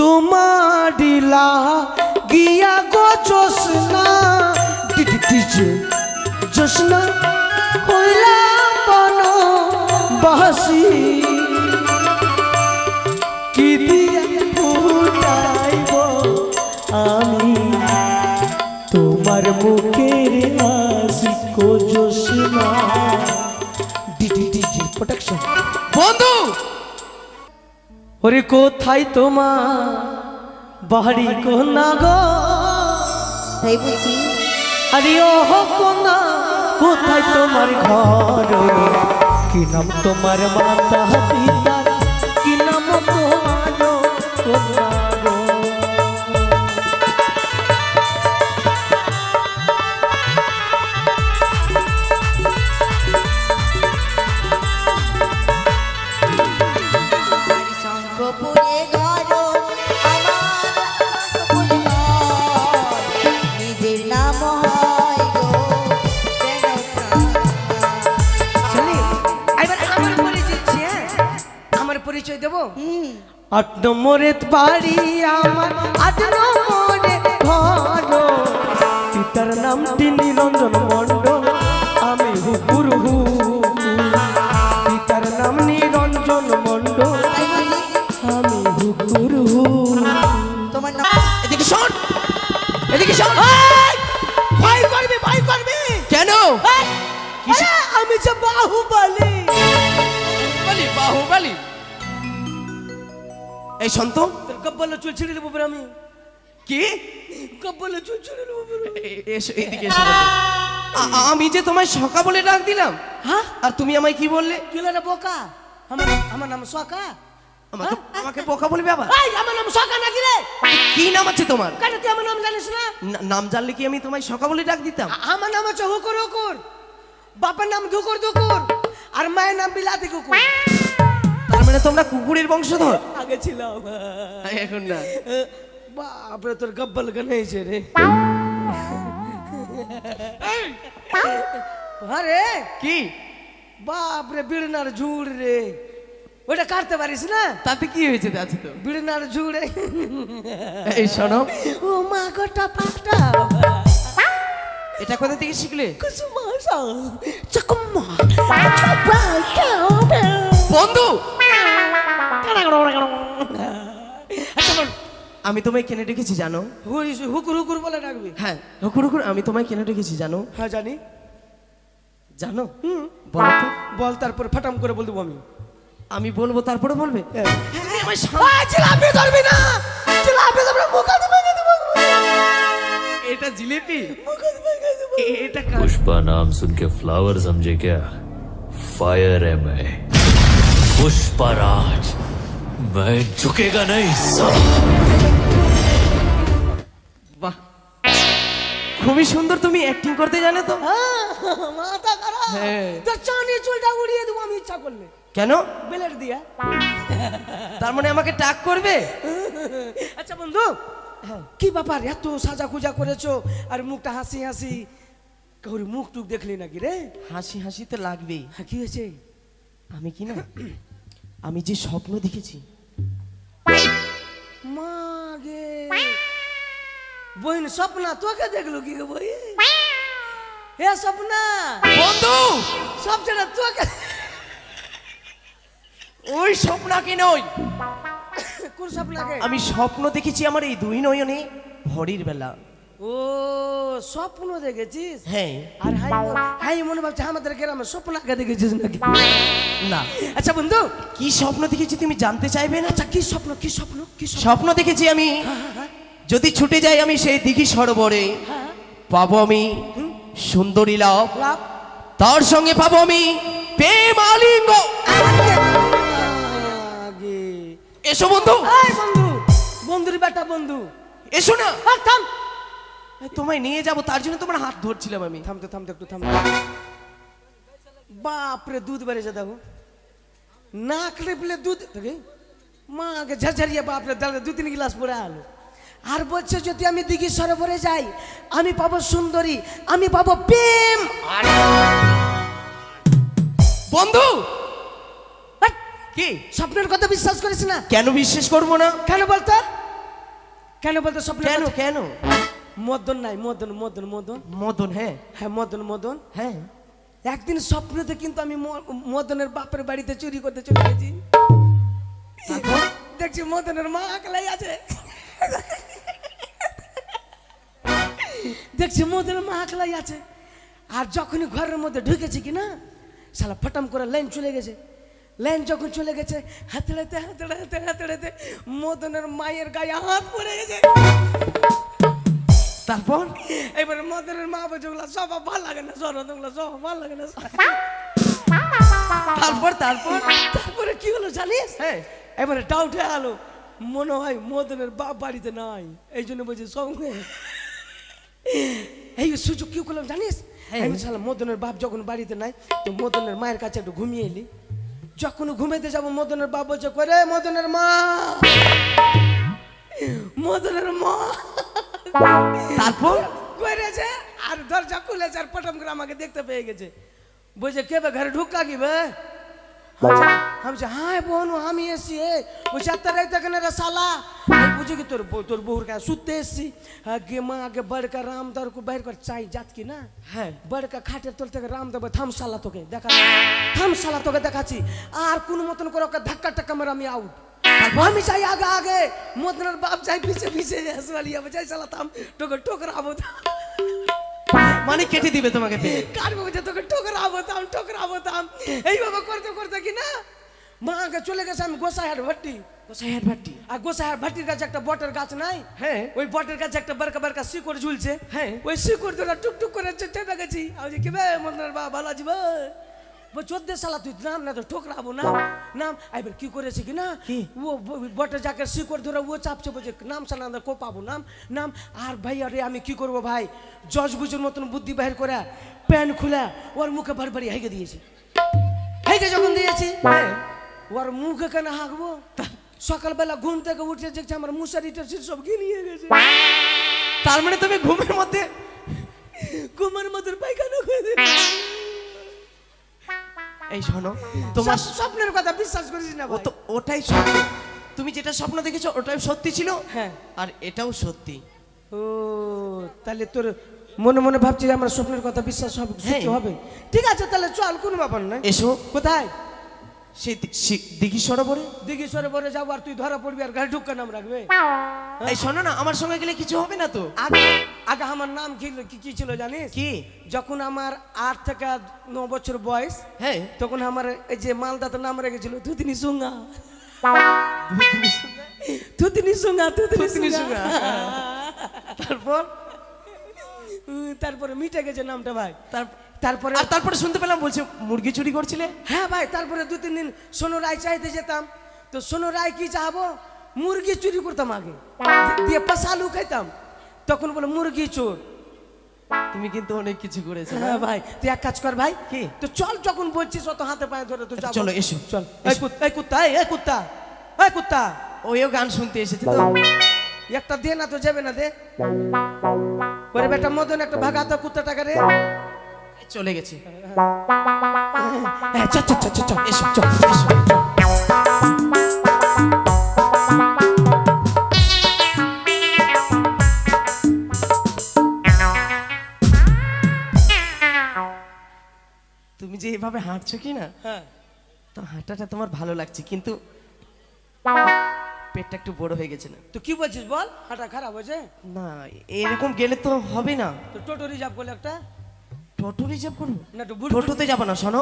তোমারিলা গিয়া গো জোসনা ডিজে জোসনা হইলা বন বাসি কি দিয়া ফুটাইব আমি তোমার মুখের হাসি গো জোসনা ডিজে প্রোটেকশন বন্ধু ওরে কোথায় তোমার বাড়ি কোনা গো তাই বুঝি আরে ও কোনা কোথায় তোমার ঘর কি নাম তোমার মাতা পিতা কি নাম তোমার কোনা গো গোপনে ঘর আমার গোপনে ঘর নিজের নাম হয় গো চলি এবার আমার পরিচয় আমার পরিচয় দেব 8 নম্বরে বাড়ি আমার 8 নম্বরে ঘর পিতার নামটি নিরঞ্জন মণ্ডল আমি হুকুর হু পিতার নাম নিরঞ্জন মণ্ডল আমি হুকুর হু তোমার নাম এদিকে শোন এদিকে শোন ভয় করবি কেন আমি যে বাহুবলী বলি বাহুবলি এই সন্ত তোর কব্বলে চুল ছিঁড়ে দেবো আমি কি কব্বলে চুল ছিঁড়ে দেবো এসো এদিকে এসো আমি যে তোমায় সকা বলে ডাক দিলাম হ্যাঁ আর তুমি আমায় কি বললে তুই না বোকা আমার নাম সকা আমাকে বোকা বলবে আবার আমার নাম সকা নাকি রে কি নাম আছে তোমার কেন তুই আমার নাম জানিস না নাম জানলে কি আমি তোমায় সকা বলে ডাক দিতাম আমার নাম হচ্ছে হুকুর হুকুর বাবার নাম ধুকুর ধুকুর আর মায়ের নাম বিলাতি কুকুর তার মানে তোমরা কুকুরের বংশধর আগে ছিলাম এখন না বাপরে তোর গব্বল গানেছে রে আরে কি বাপরে বিড়নার ঝুড় রে ওটা কাটতে পারিস না তাতে কি হয়েছে আছে তো বিড়নার ঝুড়ে এই শোনো ও মা গোটা পাটা এটা কোথা থেকে শিখলে কুসুমাসা চকম্মা বন্ধু আচ্ছা বল আমি তোমায় কেনে রেখেছি জানো হুকুর হুকুর বলে ডাকবি হ্যাঁ হুকুর হুকুর আমি তোমায় কেনে রেখেছি জানো হ্যাঁ জানি জানো বলো তো বল তারপর ফাটাম করে বল দেবো আমি বলবো তারপরে বলবে এটা জিলেপি এটা पुष्पा नाम सुन के फ्लावर समझे क्या फायर है मैं पुष्पराज मैं झुकेगा नहीं বাহ খুবই সুন্দর তুমি অ্যাক্টিং করতে জানো তো মাথা খারাপ হ্যাঁ। তোর চানি চুলটা উড়িয়ে দেবো আমি ইচ্ছা করলে কেন বেলেট দিয়া তার মানে আমাকে টাক করবে আচ্ছা বন্ধু কি ব্যাপার এত সাজা খুজা করেছো আর মুখটা হাসি হাসি কাউরি মুখ টুক দেখলি নাকি রে হাসি হাসি তো লাগবেই হ্যাঁ কি হয়েছে আমি কি না আমি যে স্বপ্ন দেখেছি মাগে বইন স্বপ্না তোকে দেখলো কি গো বই হে স্বপ্না বন্ধু সবচেয়ে তোকে ওই স্বপ্নাকে নয় কোন স্বপ্নাকে আমি স্বপ্ন দেখেছি আমার এই দুই নয়নে ভরির বেলা ও স্বপ্ন দেখেছিস হ্যাঁ আর হাই মনে ভাবছে আমাদের গ্রামে স্বপ্নাকে দেখেছিস নাকি না আচ্ছা বন্ধু কি স্বপ্ন দেখেছি তুমি জানতে চাইবে না আচ্ছা কি স্বপ্ন কি স্বপ্ন কি স্বপ্ন স্বপ্ন দেখেছি আমি যদি ছুটে যাই আমি সেই দিঘি সরোবরে পাবো আমি সুন্দরী লাভ লাভ তার সঙ্গে পাবো আমি প্রেম আলিঙ্গ আগে এসো বন্ধু এই বন্ধু বন্ধুর বেটা বন্ধু এসো না থাম তোমায় নিয়ে যাব তার জন্য তোমার হাত ধরছিলাম আমি থামতে একটু থাম বাপরে দুধ বেড়েছে দেখো নাক লেপলে দুধ দেখে মা আগে ঝরঝরিয়ে বাপরে দাঁড়ে 2-3 গ্লাস পরে আলো আর বলছে যদি আমি দিঘি সরোবরে যাই আমি পাবো সুন্দরী আমি পাবো প্রেম বন্ধু কি স্বপ্নের কথা বিশ্বাস করিস না কেন বিশ্বাস করবো না কেন বলতো কেন বলতো স্বপ্ন কেন কেন মদন নাই, মদন মদন মদন, মদন? হ্যাঁ হ্যাঁ মদন মদন। হ্যাঁ। একদিন স্বপ্নতে কিন্তু আমি মদনের বাপের বাড়িতে চুরি করতে চলে গেছি। দেখছি মদনের মা একলাই আছে, দেখছি মদনের মা একলাই আছে। আর যখনই ঘরের মধ্যে ঢুকেছি কি না, শালা ফটাম করে লাইন চলে গেছে। লাইন যখন চলে গেছে, হাতড়াতে হাতড়াতে হাতড়াতে মদনের মায়ের গায়ে হাত পড়ে গেছে। তারপর এবারে মদনের মা বলছে ওগুলো সব ভালো লাগে না, সর ওগুলো সব ভালো লাগে না। তারপর তারপর তারপরে কি হলো জানিস? হ্যাঁ। এবারে ডাউটে আলো, মনে হয় মদনের বাপ বাড়িতে নাই, এই জন্য বলছে সঙ্গে। এই সুযোগ কি করলাম জানিস? আমি শালা মদনের বাপ যখন বাড়িতে নাই, তো মদনের মায়ের কাছে একটু ঘুমিয়ে এলি। যখন ঘুমাইতে যাবো, মদনের বাপ বলছে করে মদনের মা, মদনের মা। তারপর করেছে আর দরজা খুলেছে, আর পটম করে আমাকে দেখতে পেয়ে গেছে। বলছে কে বে ঘরে ঢুকা কি বে? আমি হ্যাঁ বোন আমি এসছি। বলছে এত রাইতে কেন রে শালা? বুঝি কি তোর বউর কাছে শুতে এসছি। আগে মা আগে বড়কা রামদার को বাইর कर চাই জাত কি না? হ্যাঁ। বড়কা খাটের তল থেকে রামদার থাম শালা তোকে দেখা, থাম শালা তোকে দেখাচ্ছি। আর কোন মতন করে ওকে ধাক্কা টাক্কা মেরে আমি আউট। আমি চাই আগে আগে, মদনের বাপ চাই পিছে পিছে আসবালিয়া চাই শালা থাম তোকে ঠোকরাবো। মানে কেটে দিবে তোমাকে পেয়ে। কাটবো তোকে ঠোকরাবো থাম। এইভাবে করতে করতে কি না মা আগে চলে গেছে। আমি গোসাইহাট ভাট্টি, গোসাইহাট ভাট্টি। আর গোসাইহাট ভাট্টির কাছে একটা বটের গাছ নাই? হ্যাঁ। ওই বটের কাছে একটা বড়কা বড়কা শিকড় ঝুলছে। হ্যাঁ। ওই শিকড় ধরে টুকটুক করে চেপে গেছি। আমি কি বে মদনের বাবা ভালো আছি বে? চোদ্দে সালা তুই নাম না তো ঠোকরাবো না নাম। এবার কি করেছে কি না, ও বটে যাকে শিকড় ধরে ও চাপছে, বলছে নাম সালা না কোপাবো নাম নাম। আর ভাই আরে আমি কি করবো ভাই, জজ বুঝুর মতন বুদ্ধি বাহির করে প্যান্ট খুলে ওর মুখে বারবারই হেগে দিয়েছি। হেগে যখন দিয়েছি, ওর মুখে কেন হাঁকবো? সকালবেলা ঘুম থেকে উঠে দেখছি আমার মশারি টাশি সব গিলিয়ে গেছে। তার মানে তুমি ঘুমের মধ্যে পায়খানা করে দিলে। এই শোনো, তোমার স্বপ্নের কথা বিশ্বাস করিস না ভাই। ওটাই সত্যি। তুমি যেটা স্বপ্ন দেখেছো ওটাই সত্যি ছিল। হ্যাঁ। আর এটাও সত্যি। ও তাহলে তোর মনে মনে ভাবছি যে আমার স্বপ্নের কথা বিশ্বাস হবে, সত্যি হবে। ঠিক আছে তাহলে চল, কোনো ব্যাপার না। এসো। কোথায়? সেই দিঘি সরোবরে। দিঘি সরোবরে যাবো আর তুই ধরা পড়বি আর গাড়ি ঢুকা নাম রাখবে। এই শোনো না, আমার সঙ্গে গেলে কিছু হবে না তো? আগে আগে আমার নাম কি ছিল জানিস? কি? যখন আমার 8 থেকে 9 বছর বয়স, হ্যাঁ, তখন আমার এই যে মালদাতে নাম রেখেছিল থুতিনি সুঙ্গা। থুতিনি সুঙ্গা। তারপরে মিটে গেছে নামটা ভাই। তারপরে শুনতে পেলাম বলছে মুরগি চুরি করছিলে। হ্যাঁ ভাই, তারপরে 2-3 দিন সোনু রায় চাইতে যেতাম। তো সোনু রায় কি চাহবো, মুরগি চুরি করতাম আগে, দিয়ে পাশালু খাইতাম। তখন বলে মুরগি চোর। তুমি কিন্তু অনেক কিছু করেছো। হ্যাঁ ভাই, তুই এক কাজ কর ভাই। কি? তো চল, যখন বলছিস অত হাতে পায়ে ধরে তো চলো, এসো। চল। এই কুত্তা ওইও গান শুনতে এসেছে তো। একটা দে না তো, যাবে না দে। ওরে বেটা মদন, একটা ভাগা তো কুত্তাটাকে রে। চলে গেছে। চল এসো। তুমি যে এভাবে হাঁটছো কি না, হ্যাঁ, তো হাঁটাটা তোমার ভালো লাগছে, কিন্তু পেটটা একটু বড় হয়ে গেছে না? তো কি বলছিস বল, হাঁটা খারাপ হয়েছে? না, এরকম গেলে তো হবে না। তো টোটো রিজার্ভ করলে একটা। টোটো রিজার্ভ করবো না তো টোটোতে যাবো না, শোনো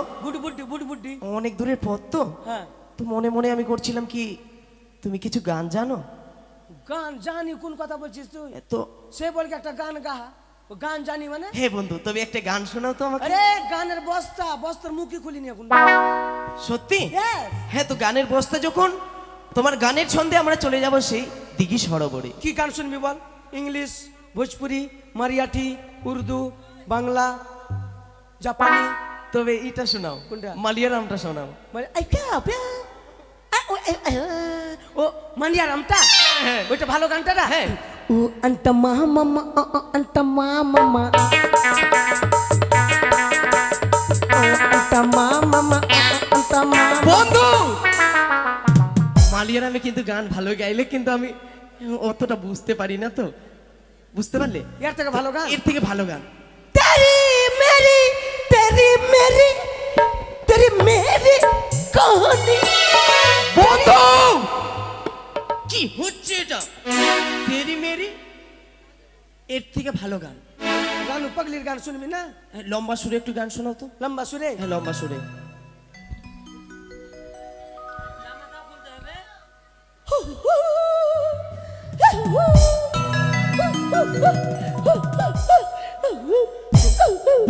বুডি। অনেক দূরের পথ তো। হ্যাঁ, তো মনে মনে আমি করছিলাম কি, তুমি কিছু গান জানো? গান জানি? কোন কথা বলছিস তুই? তো সে বল কি একটা গান গা। ও গান জানি মানে? হে বন্ধু, তবে একটা গান শোনাও তো আমাকে। আরে গানের বস্তার মুখই খুলিনি এখন। সত্যি? Yes. হ্যাঁ, তো গানের বস্তা যখন, তোমার গানের ছন্দে আমরা চলে যাব সেই দিঘি সরোবরে। কি গান শুনবি বল? ইংলিশ, ভোজপুরি, মারিয়াঠি, উর্দু, বাংলা, জাপানি? তবে এটা শোনাও। কোনটা? মালিয়ারামটা শোনাও। ও মানিয়ারামটা? হ্যাঁ। ওইটা ভালো গানটা না? হ্যাঁ। ও আন্টা মামা আন্টা মামা বন্ধু, মালিয়ারামে কিন্তু গান ভালো গাইলে কিন্তু আমি অতটা বুঝতে পারি না তো, বুঝতে পারলে? এর থেকে ভালো গান? এর থেকে ভালো গান। তেরি মেরি তেরি মেরি তেরি মেরি কাহানি। বন্ধু কি হচ্ছে এটা? তেরি মেরি, এর থেকে ভালো গান। গান পাগলির গান শুনবি না? লম্বা সুরে একটু গান শোনাও তো। লম্বা সুরে? হ্যাঁ লম্বা সুরে।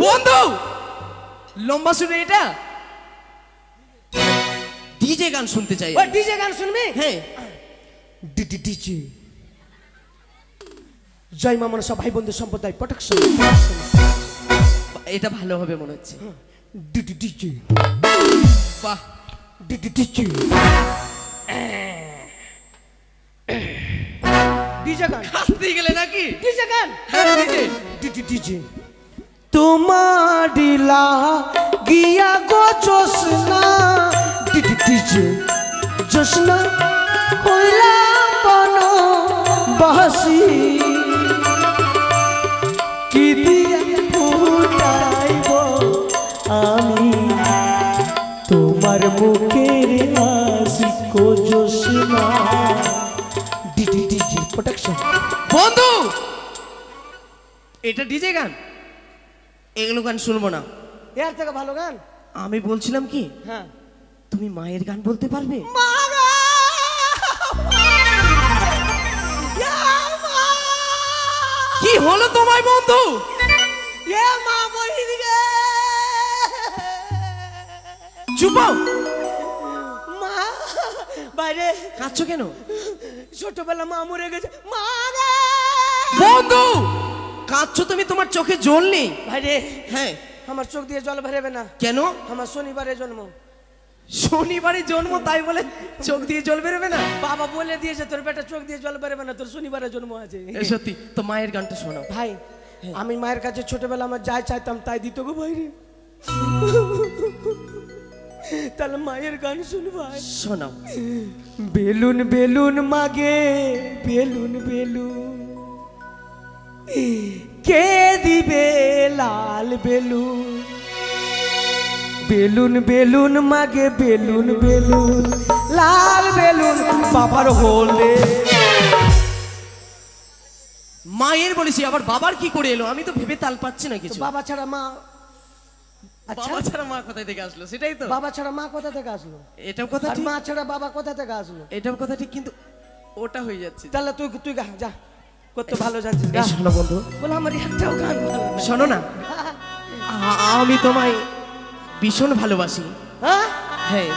বন্ধু লম্বা সুরে এটা ডিজে গান শুনতে চাই। ওই ডিজে গান শুনবি? হ্যাঁ ডিজে জয় মা মনসা ভাই বন্ধু সম্প্রদায় প্রোটেকশন। এটা ভালো হবে মনে হচ্ছে। ডিজে বাহ, ডিজে ডিজে গান হাসতে গেলে নাকি? ডিজে গান। হ্যাঁ ডিজে। ডিজে তোমার ডিলা গিয়া গো জোসনা। ডিজে জোসনা হইলা বন বাসি কি দিয়া ফুটাইব আমি তোমার মুখের হাসি গো জোসনা। DJ protection. বন্ধু এটা ডিজে গান, এগুলো গান শুনবো না। এর থেকে ভালো গান? আমি বলছিলাম কি, হ্যাঁ তুমি মায়ের গান বলতে পারবে? কি হলো তোমায় বন্ধু? চুপাও, মা বাইরে কাঁদছো কেন? ছোটবেলা মা মরে গেছে। মা বন্ধু কাঁদছো তুমি, তোমার চোখে জল নেই? ভাইরে হ্যাঁ। আমার চোখ দিয়ে জল বেরোবে না। কেন? আমার শনিবারে জন্ম। শনিবারে জন্ম তাই বলে চোখ দিয়ে জল বেরোবে না? বাবা বলে দিয়েছে তোর বেটা চোখ দিয়ে জল বেরোবে না, তোর শনিবারে জন্ম আছে। সত্যি তো? মায়ের গানটা শোনাও ভাই। আমি মায়ের কাছে ছোটবেলা আমার যাই চাইতাম তাই দিত গো ভাইরে। তাহলে মায়ের গান শুন ভাই। শোনাও। বেলুন বেলুন মাগে বেলুন বেলুন কে দিবে লাল বেলুন। বেলুন বেলুন মাগে বেলুন বেলুন লাল বেলুন বাবার হলে। মায়ের বলেছি, আবার বাবার কি করে এলো? আমি তো ভেবে তাল পাচ্ছি না কিছু। বাবা ছাড়া মা। আচ্ছা বাবা ছাড়া মা কোথায় থেকে আসলো? সেটাই তো। বাবা ছাড়া মা কোথা থেকে আসলো? এটাও কথা আর ঠিক, মা ছাড়া বাবা কোথা থেকে আসলো? এটাও কথা ঠিক, কিন্তু ওটা হয়ে যাচ্ছে। তাহলে তুই তুই গা যা, কত ভালো জানছিস গা। এই শোনো বন্ধু, বলে আমার একটাও গান ভালো না। শোনো না, আমি তোমায় ভীষণ ভালোবাসি। হ্যাঁ হ্যাঁ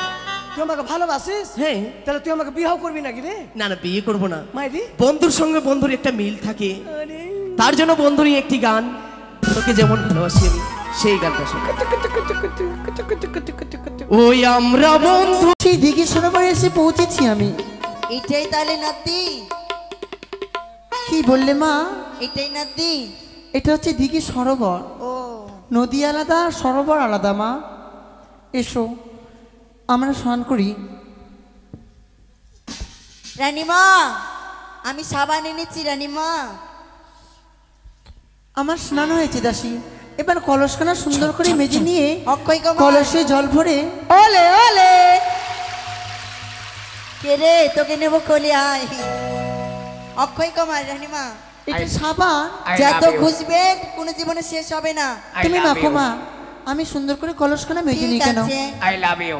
তুই আমাকে ভালোবাসিস? হ্যাঁ। তাহলে তুই আমাকে বিবাহ করবি নাকি রে? না না, বিয়ে করবো না। মাইরি বন্ধুর সঙ্গে বন্ধুর একটা মিল থাকে, আরে তার জন্য বন্ধুরই একটি গান, তোকে যেমন ভালোবাসি আমি সেই গানটা শোনো। ওই আমরা বন্ধু। সেই দিঘি সরোবরে এসে পৌঁছেছি আমি। এটাই তাহলে নদী? কি বললে মা? এটাই নদী? এটা হচ্ছে দিঘি সরোবর। ও নদী আলাদা, সরোবর আলাদা মা। এসো আমরা স্নান করি। রানীমা, আমি সাবান এনেছি রানীমা। আমার স্নান হয়েছে দাসী, এবার কলসখানা সুন্দর করে মেজে নিয়ে অক্ষয় কুমার। কলসে জল ভরে ওলে ওলে কে রে, তোকে নেবো কোলে আয়। অক্ষয় কুমার রানীমা, এটা সাবান। যত খুঁজবে কোনো জীবনে শেষ হবে না। তুমি মাখো মা, আমি সুন্দর করে কলসখানা মেজে নিই ঠিক কেন। আছে। I love you.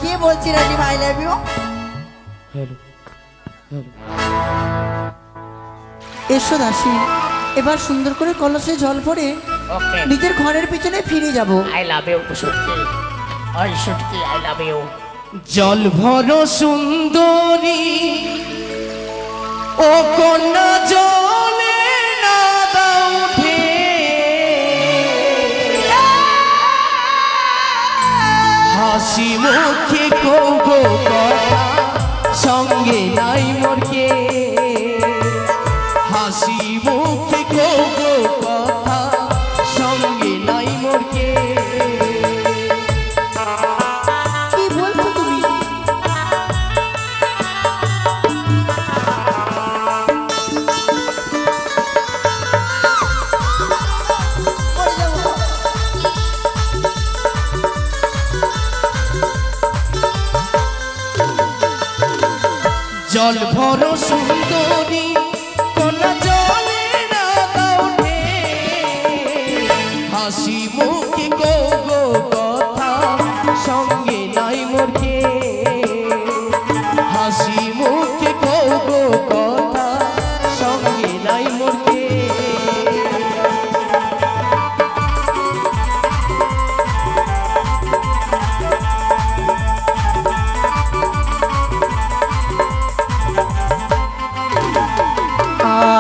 কে বলছি রানীমা আই লাভ ইউ? এসো দাসী, এবার সুন্দর করে কলসে জল ভরে Okay. নিজের ঘরের পিছনে ফিরে যাব। I love you, Shutki. Oi, Shutki, I love you. জল ভর সুন্দরী ও কন্যা জলে না দাও উঠে, হাসি মুখে কবো কথা সঙ্গে নাই মোরকে, হাসি মুখে কবো কথা সঙ্গে নাই মোরকে। কি বলছো তুমি? জল ভর সুন্দরী কোনা জলে না উঠে হাসি মুখে গো গো কথা সঙ্গে নাই মোরকে হাসি মুখে গো গো কথা সঙ্গে নাই মোরকে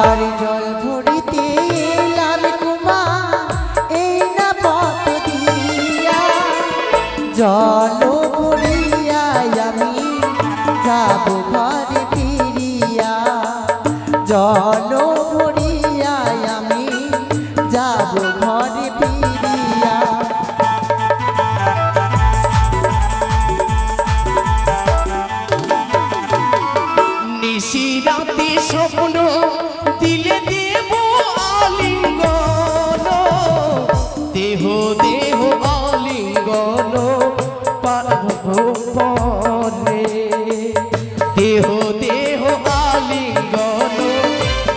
আর জল ভরিতে লাল কুমা এই না পথ দিয়া জল ভরিয়া আমি যাব ঘরে ফিরিয়া জল ভরিয়া আমি যাব ঘরে ফিরিয়া নিশি রাতে স্বপ্ন দিলে দেব আলিঙ্গন দেহ দেহ আলিঙ্গন পরে দেহ দেহ আলিঙ্গন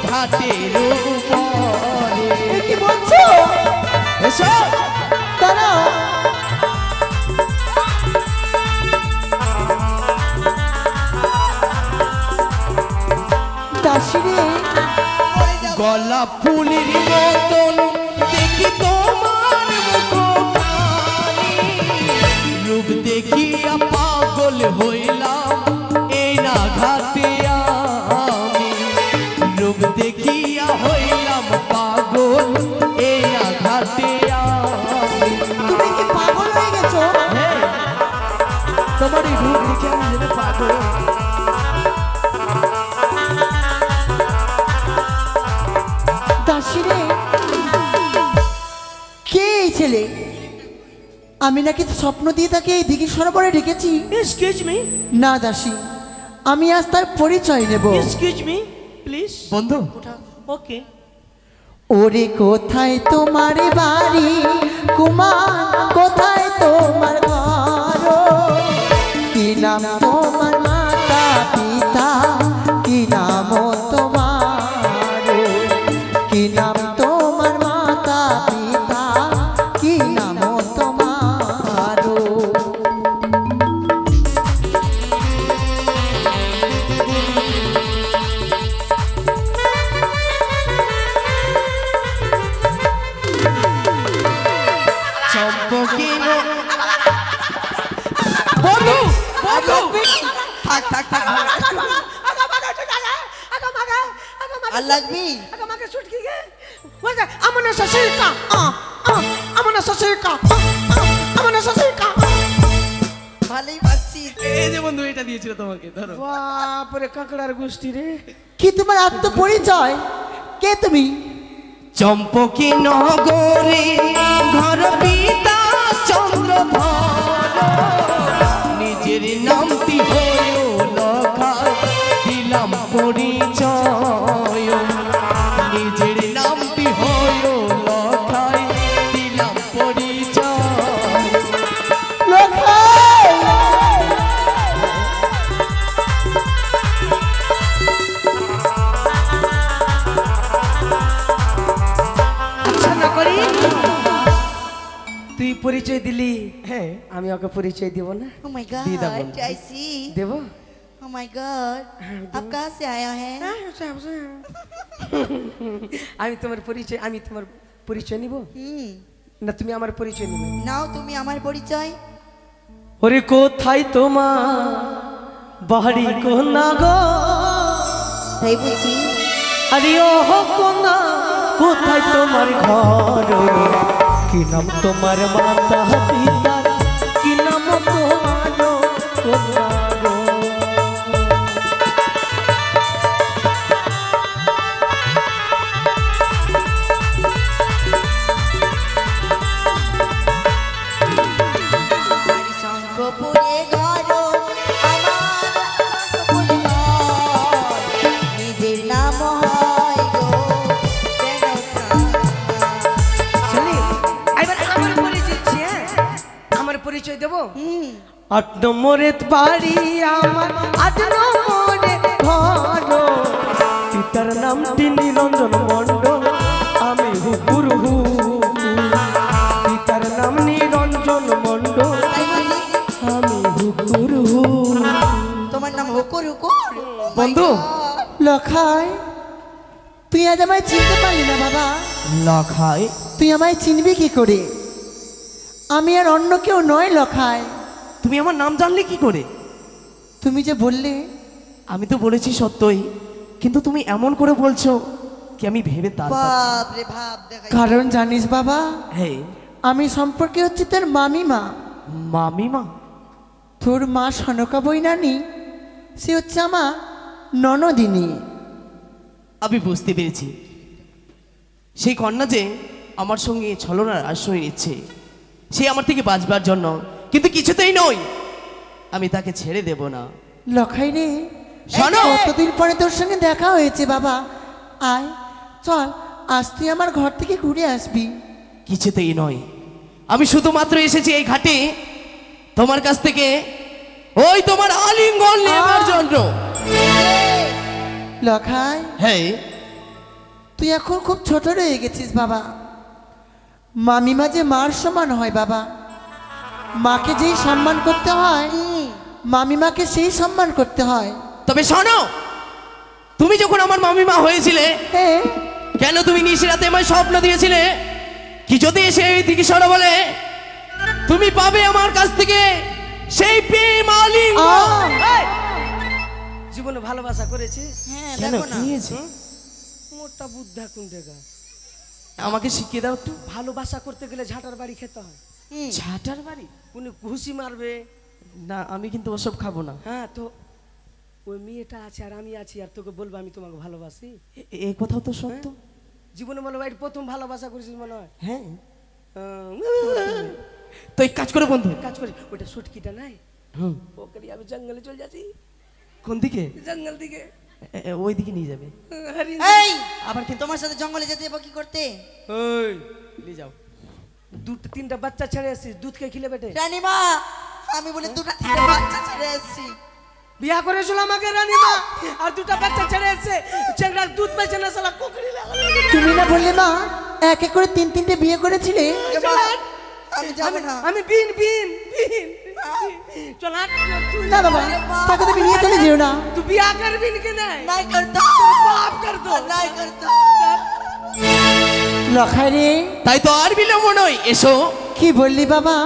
ঘাটের উপরে কি বলছো এসো দাঁড়াও দাসিরে গলা ফুলের মতন দেখি তোমার মুখখানি রূপ দেখিয়া পাগল হইলাম এই না ঘাটে আমি রূপ দেখিয়া হইলাম পাগল এই না ঘাটে আমি তুমি কি পাগল হয়ে গেছো তোমার এই রূপ দেখে আমি যেন পাগল দাসিরে কে এই ছেলে আমি নাকি স্বপ্ন দিয়ে তাকে এই দিঘি সরোবরে রেখেছি এক্সকিউজ মি না দাসী আমি আজ তার পরিচয় নেব এক্সকিউজ মি প্লিজ বন্ধু ওকে ওরে কোথায় তোমার বাড়ি কুমার কোথায় তোমার ঘর কি নাম তোমার মাতা পিতা কি নাম তোমার কি নাম তোমার মাতা পিতা কি নাম তোমার চম্পকিন বন্ধু বন্ধু থাক থাক থাক আর লাগবি ভালোই পাচ্ছি এই যে বন্ধু এটা দিয়েছিল তোমাকে ধরো বাপরে কাকড়ার গোষ্ঠী রে কি তোমার আত্মপরিচয় কে তুমি চম্পকি নগরে ঘর পিতা চন্দ্রধর নিজের নামটি হয়েও লখায় দিলাম পরিচয় নিজের নামটি হয়েও লখায় দিলাম পরিচয় আচ্ছা না করি তুই পরিচয় দিলি হ্যাঁ আমি ওকে পরিচয় দিব না Oh my दीदा God, बोल। I see. Dev Oh my God, आप कहाँ से आया है? আমি তোমার পরিচয় নিব না তুমি আমার পরিচয় নিবে নাও তুমি আমার পরিচয় ওরে কোথায় তোমার বাড়ি কোনা গো তাই বুঝি আরে ও কোনা কোথায় তোমার ঘর কি নাম তোমার মাতা পিতা কি নাম তোমার কোনা গো আর শঙ্খপুরে ঘর আমার শঙ্খপুরে ঘর নিজের নাম হয় গো বেনকা চলি এবার আমার পরিচয় দিচ্ছি, হ্যাঁ? আমার পরিচয় দেবো 8 নম্বরের বাড়ি আমার 8 নম্বরে নামটি নিরঞ্জন মণ্ডল, আমি হুকুর হু। পিতার নাম নিরঞ্জন মণ্ডল, তাই বুঝি? আমি হুকুর হু। তোমার নাম হুকুর হুকুর? বন্ধু লখাই, তুই আজ আমায় চিনতে পারলি না বাবা? লখাই, তুই আমায় চিনবি কি করে? আমি আর অন্য কেউ নয় লখাই। তুমি আমার নাম জানলে কি করে? তুমি যে বললে। আমি তো বলেছি সত্যই, কিন্তু তুমি এমন করে বলছো কি আমি ভেবে তার বাপ রে ভাব দেখাই। কারণ জানিস বাবা, হ্যাঁ। আমি সম্পর্কে হচ্ছে তোর মামিমা। মামিমা? তোর মা সনকা বৈনানি, সে হচ্ছে আমার ননদিনী। আমি বুঝতে পেরেছি, সেই কন্যা যে আমার সঙ্গে ছলনার আশ্রয় নিচ্ছে, সে আমার থেকে বাঁচবার জন্য, কিন্তু কিছুতেই নয়, আমি তাকে ছেড়ে দেব না। লখাই রে, শোনো। কতদিন পরে তোর সঙ্গে দেখা হয়েছে বাবা, আয় চল, আজ তুই আমার ঘর থেকে ঘুরে আসবি। কিছুতেই নয়, আমি শুধুমাত্র এসেছি এই ঘাটে তোমার কাছ থেকে ওই তোমার আলিঙ্গন নেবার জন্য। লখাই, হ্যাঁ, তুই এখন খুব ছোট রয়ে গেছিস বাবা। মামিমা যে মার সমান হয় বাবা, মাকে যেই সম্মান করতে হয়, মামিমাকে সেই সম্মান করতে হয়। তবে শোনো, তুমি যখন আমার মামিমা হয়েছিলে, হ্যাঁ, কেন তুমি নিশিরাতে আমায় স্বপ্ন দিয়েছিলে কি যদি এসে এই দিকে সরো বলে তুমি পাবে আমার কাছ থেকে সেই প্রেম আলিঙ্গন। এই, জীবনে ভালোবাসা করেছিস? হ্যাঁ কেন দেখো না। কি হয়েছে? মোটা বুদ্ধা কোন জায়গা? আমাকে শিখিয়ে দাও একটু। ভালোবাসা করতে গেলে ঝাঁটার বাড়ি খেতে হয়। ঝাঁটার বাড়ি? কোন ঘুষি মারবে না, আমি কিন্তু ওসব খাবো না। হ্যাঁ, তো ওই মেয়েটা আছে আর আমি আছি, আর তোকে বলবো আমি তোমাকে ভালোবাসি? এই কথাও তো সত্য। জীবনে মনে হয় প্রথম ভালোবাসা করেছিস মনে হয়। হ্যাঁ, আহ, তো এক কাজ করে বন্ধু। কাজ করি, ওটা সুটকিটা নাই, হুম, ওকে নিয়ে আমি জঙ্গলে চলে যাচ্ছি। কোন দিকে? জঙ্গল দিকে। ওই দিকে নিয়ে যাবে। আরে, এই আবার কিন্তু তোমার সাথে জঙ্গলে যেতে যাবো কি করতে? ওই নিয়ে যাও। দুটো তিনটা বাচ্চা ছেড়ে আসছিস, দুধ খেয়ে খিলে বেটে রানীমা, আমি বলে দুটো তিনটে বাচ্চা ছেড়ে এসেছি। বিয়া করেছিল আমাকে রানীমা, আর দুটো বাচ্চা ছেড়ে এসছে, চেংড়ার দুধ পাইছে না, শালা কুকুরি লাগালো। তুমি না বললে মা এক এক করে তিন তিনটে বিয়ে করেছিলে? আমি যাবো না। আমি বিন বিন বিন চল হাট, তুই না বাবা, তাকে তুমি নিয়ে চলে যেও না। তুই বিয়া করবি কি নাই? নাই করতো, বাপ কর দো। নাই করতো। লখাই রে, তাই তো আর বিলম্ব নয়, এসো। কি বললি বাবা?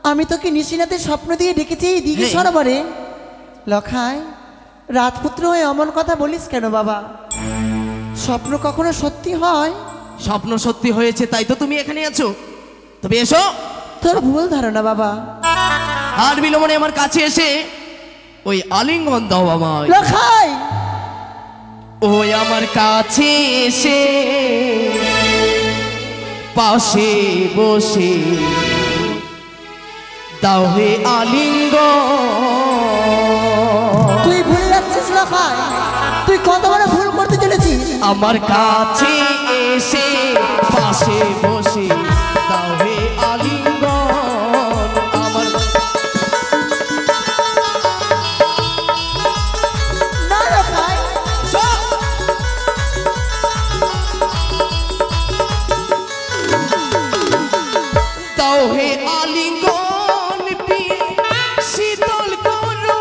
আমি তোকে নিশিনাতে স্বপ্ন দিয়ে ডেকেছি এই দিঘি হ্যাঁ। সরোবরে। লখাই, রাজপুত্র হয়ে অমন কথা বলিস কেন বাবা? স্বপ্ন কখনো সত্যি হয়? স্বপ্ন সত্যি হয়েছে, তাই তো তুমি এখানে আছো। তবে এসো, তোর ভুল ধারণা বাবা। আর বিলম্বনে আমার কাছে এসে ওই আলিঙ্গন দাও আমায়। লখাই, ওই আমার কাছে এসে পাশে বসে দাও হে আলিঙ্গন। তুই ভুলে যাচ্ছিস লখাই, তুই কত বড় ভুল করতে চলেছিস। আমার কাছে এসে পাশে বসে দাও হে আলিঙ্গন। আমার না লখাই, দাও হে আলিঙ্গন পিয়ে শীতল করো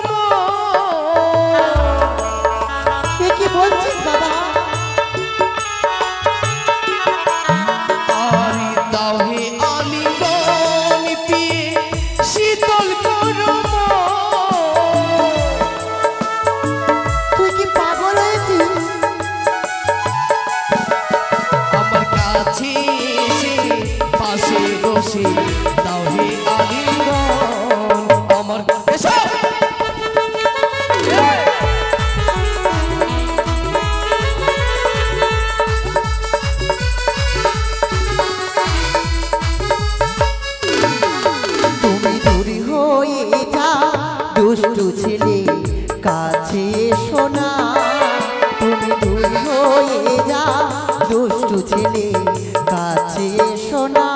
তুই কি বলছিস বাবা? আরে দাও হে আলিঙ্গন পিয়ে শীতল করো তুই কি পাগল হয়েছিস? আমার কাছে এসে পাশে বসে দাও হে আলিঙ্গন। আমার এসো। তুমি দূরে হয়ে যা দুষ্টু ছেলে, কাছে শোনা। তুমি দূরে হয়ে যা দুষ্টু ছেলে, কাছে শোনা।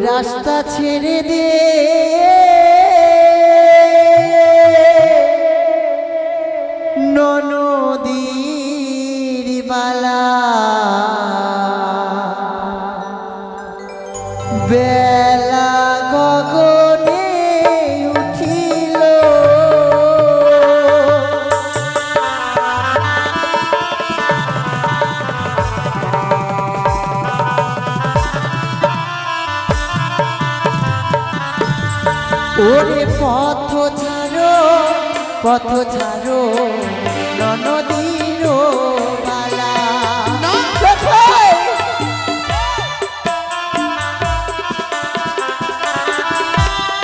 রাস্তা ছেড়ে দে নদীর বালা বেলা গগনে উঠিল ওরে পথ ছাড়ো নদীর বালা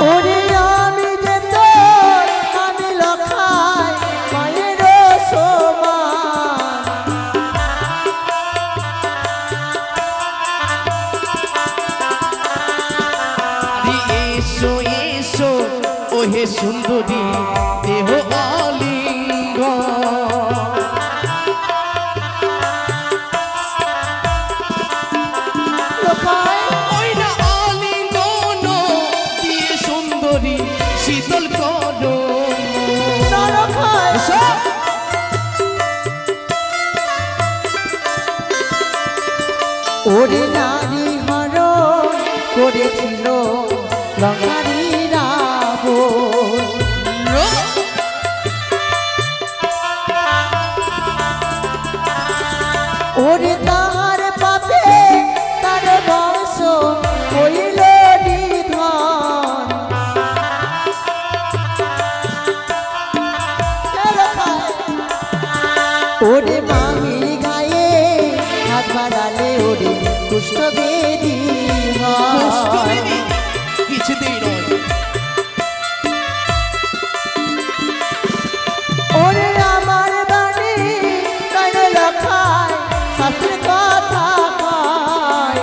ওরে আমি যে তোর আমি লখাই মায়ের সমান এসো এসো ওহে সুন্দরী দেহ আলিঙ্গ ওই না আলিঙ্গন দিয়ে সুন্দরী শীতল করো ওরে নারী হরণ করেছিল লঙ্কারি রাবণ ওরে তাহার পাপে তার বংশ হইল নিধন ওরে মামির গায়ে হাত বাড়ালে ওরে কুষ্ঠ বেদি কিছুতেই নয় ওরে আমার বাড়ি তাই লখায় শাস্ত্রের কথা কয়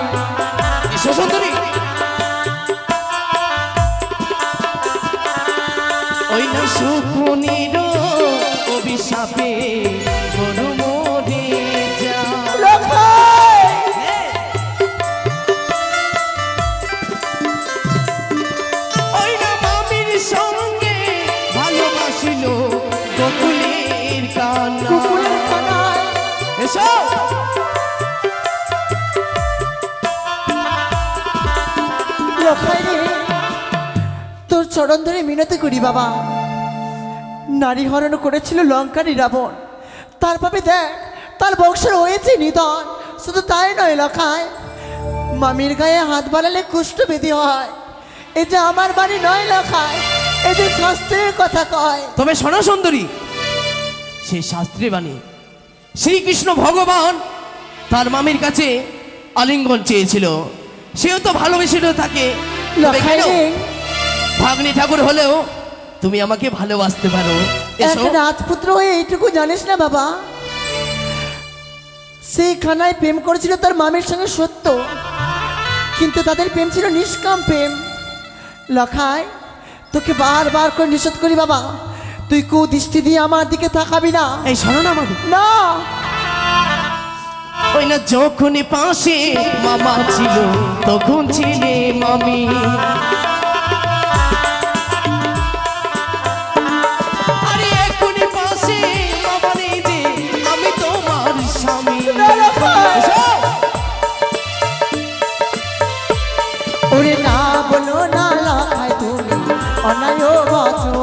এসো সুন্দরী ওই না শকুনির অভিশাপে গরু মরে যা ওই না মামির সঙ্গে ভালোবাসিল গোকুলের কানা কুকুরের খানায় এসো লখাই রে তোর চরণ ধরে মিনতি করি বাবা নারী হরণ করেছিল লঙ্কারি রাবণ তার পাপে দেখ তার বংশের হয়েছে নিধন শুধু তাই নয় লখায় মামির গায়ে হাত বাড়ালে কুষ্ঠ বেদি হয় এ যে আমার বাড়ি নয় লখায় এ যে শাস্ত্রের কথা কয় তবে শোনো সুন্দরী সেই শাস্ত্রী বাণী শ্রীকৃষ্ণ ভগবান তার মামির কাছে আলিঙ্গন চেয়েছিল সেও তো ভালোবেসেছিল তাকে তবে লখাই কেন? রে ভাগ্নি ঠাকুর হলেও তুমি আমাকে ভালোবাসতে পারো এক এসো রাজপুত্র হয়ে এইটুকু জানিস না বাবা সেই খানায় প্রেম করেছিল তার মামির সঙ্গে সত্য কিন্তু তাদের প্রেম ছিল নিষ্কাম প্রেম লখায় তোকে বারবার করে নিষেধ করি বাবা তুই কুদৃষ্টি দিয়ে আমার দিকে তাকাবি না এই শোনো না আমাকে না ওই না যখন পাশে মামা ছিল তখন ছিলে মামি আরে এখনই পাশে মামা নেই যে আমি তোমার স্বামী এসো। ওরে না বলো না লখায় তুমি অনায় বচন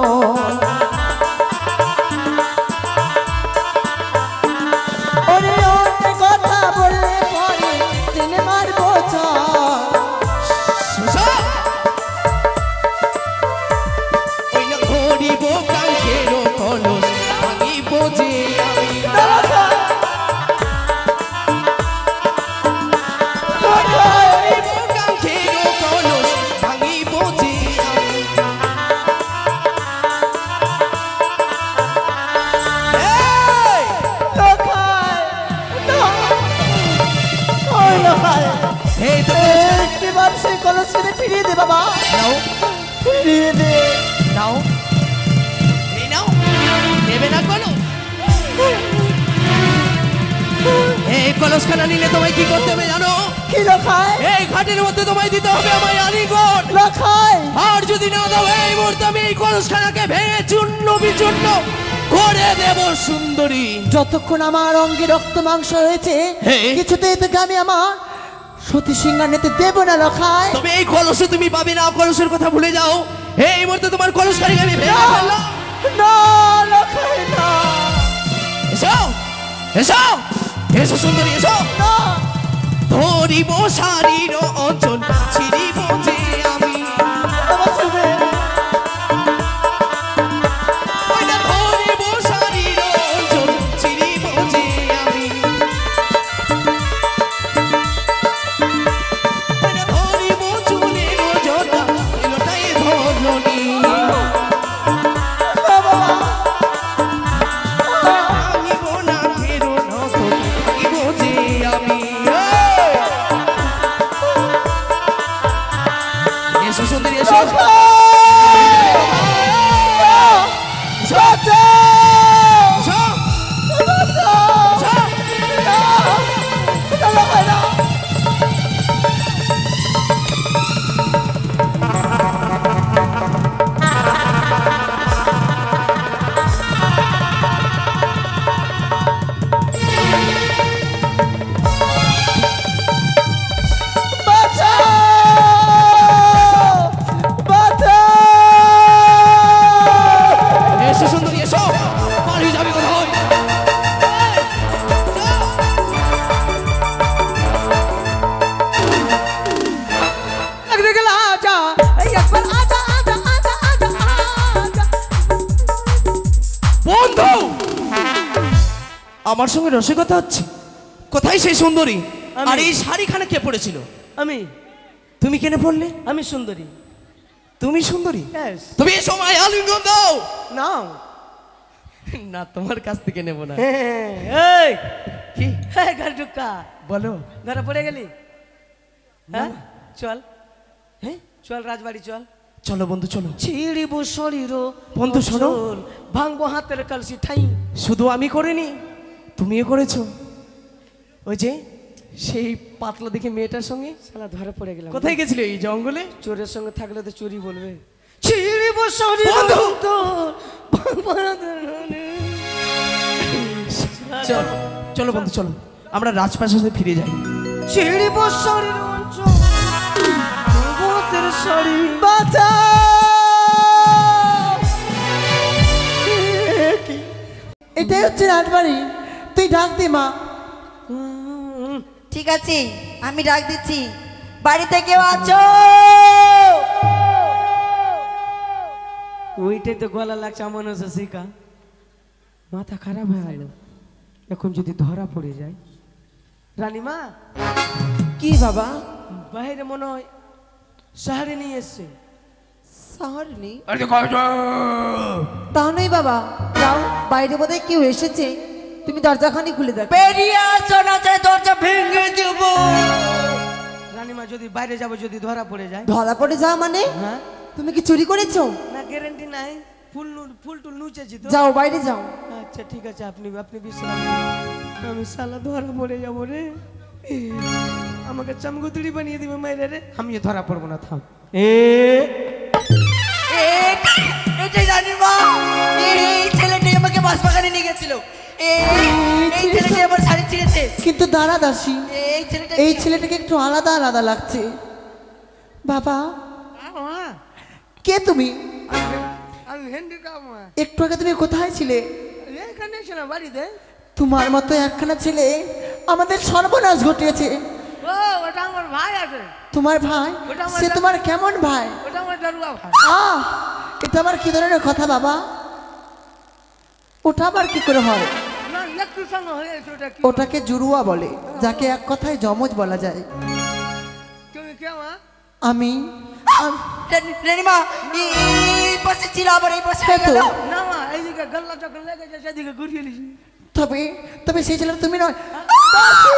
ওরে অন্য কথা বললে পরে টেনে মারবো এসো। ওই না ঘড়িব কাঙ্ক্ষের কলস ভাঙিব যে আমি ঘড়িব কাঙ্ক্ষের কলস ভাঙিব যে আমি এই! এই তো একবার সেই কলস কিনে ফিরিয়ে দে বাবা নাও ফিরিয়ে দে নাও এই নাও নেবে না কলস এই কলস কলসখানা নিলে তোমায় কি করতে হবে জানো? কি লখায়? এই ঘাটের মধ্যে তোমায় দিতে হবে আমায় আলিঙ্গন। লখায় আর যদি না দাও এই মুহূর্তে আমি এই কলসখানাকে ভেঙে চূর্ণ বিচূর্ণ করে দেব সুন্দরী। যতক্ষণ আমার অঙ্গে রক্ত মাংস হয়েছে হ্যাঁ। কিছুতেই তোকে আমি আমার সতী সিংহার নিতে দেবো না লখায়। তবে এই কলসে তুমি পাবে না, কলসের কথা ভুলে যাও। এই মুহূর্তে তোমার কলসখানাকে আমি ভেঙে ফেললাম। না লখায় না। এসো এসো এসো সুন্দরী এসো। না ধরিব শারীর অঞ্চল ছিড়িব যে আমি। আমার শুনে ওইটা ধরিব শারীর অঞ্চল ছিড়িব যে আমি। ওইটা ধরিব চুলের জটা এলোটাই ধরনি। ভাঙিব না ফেরো নখর ভাঙিব যে আমি। এসো সুন্দরী এসো। এসো সুন্দরী এসো। পালিয়ে যাবে কোথায়? বন্ধু আমার সঙ্গে রসিকতা হচ্ছে। কোথায় সেই সুন্দরী? আমি। আর এই শাড়িখানে কে পড়েছিল? আমি তুমি কেন পড়লে? আমি সুন্দরী। তুমি সুন্দরী? Yes. তুমি এই সময় আলিঙ্গন দাও। নাও। না তোমার কাছ থেকে নেব না। এই কি হ্যাঁ ঘর ঢুকা বলো? ধরা পড়ে গেলি? হ্যাঁ না। চল হ্যাঁ চল রাজবাড়ি চল। চলো বন্ধু চলো। ছিড়িব শরীর বন্ধু, শোনো। ভাঙবো হাতের কলসি ঠাই। শুধু আমি করিনি, তুমিও করেছো। ওই যে সেই পাতলা দেখে মেয়েটার সঙ্গে শালা ধরা পড়ে গেলাম। কোথায় গেছিলে? এই জঙ্গলে। চোরের সঙ্গে থাকলে তো চুরি বলবে। ছিড়িব শরীর বন্ধু! ভাঙবো হাতের কলসি। চলো চলো বন্ধু চলো, আমরা রাজপ্রাসাদে ফিরে যাই। ছিড়িব শরীর ভাঙবো হাতের শরীর। বাঁচা এটাই হচ্ছে রাজবাড়ি। তুই ডাক দে মা। ঠিক আছে আমি ডাক দিচ্ছি। বাড়িতে কেউ আছো? ওইটাই তো গলা লাগছে আমার শিকা। মাথা খারাপ হয়ে গেল। এখন যদি ধরা পড়ে যায়। রানীমা কি বাবা? বাইরে মনে হয় শহরে নিয়ে এসছে। শহর নেই তা নয় বাবা, যাও বাইরে বোধহয় কেউ এসেছে, তুমি দরজাখানি খুলে দেখো। বেরিয়ে আসো না চাই দরজা ভেঙে দেব। রানীমা যদি বাইরে যাব যদি ধরা পড়ে যায়? ধরা পড়ে যাও মানে? হ্যাঁ তুমি কি চুরি করেছো? না গ্যারান্টি নাই। ফুল টুল নুচেছি তো। যাও বাইরে যাও। আচ্ছা ঠিক আছে, আপনি বিশ্রাম নিন। আমি শালা ধরা পড়ে যাবো রে। আমাকে চামগুতড়ি বানিয়ে দিবে মাইরে রে। আমিও ধরা পড়বো না, থাম। এটাই রানীমা। এই ছেলেটাই আমাকে বাসবাগানে নিয়ে গেছিল। এই ছেলেটাই আমার শাড়ি ছিঁড়েছে। কিন্তু দাঁড়া দাসী, ছেলেটা এই ছেলেটাকে একটু আলাদা আলাদা লাগছে। বাবা কে তুমি? আমি হ্যান্ডিক্যাপ মা। একটু আগে তুমি কোথায় ছিলে? এখানে এসে না বাড়িতে। তোমার মতো একখানা ছেলে আমাদের সর্বনাশ ঘটিয়েছে। ও ওটা আমার ভাই আছে। তোমার ভাই? ওটা আমার সে তোমার কেমন ভাই? ওটা আমার দারুয়া ভাই। এটা আবার কি ধরনের কথা বাবা? ওটা আবার কি করে হয়? না একটু সঙ্গে হয়েছে ওটা কি? ওটাকে জুরুয়া বলে, যাকে এক কথায় জমজ বলা যায়। তুমি কে মা? আমি রানীমা এই পাশে ছিল আবার এই পাশে হ্যাঁ তো। গেল। না মা এইদিকে গল্লা যখন লেগেছে সেদিকে ঘুরিয়ে নিছি। তবে সেই ছেলে তুমি নয়। দাসী!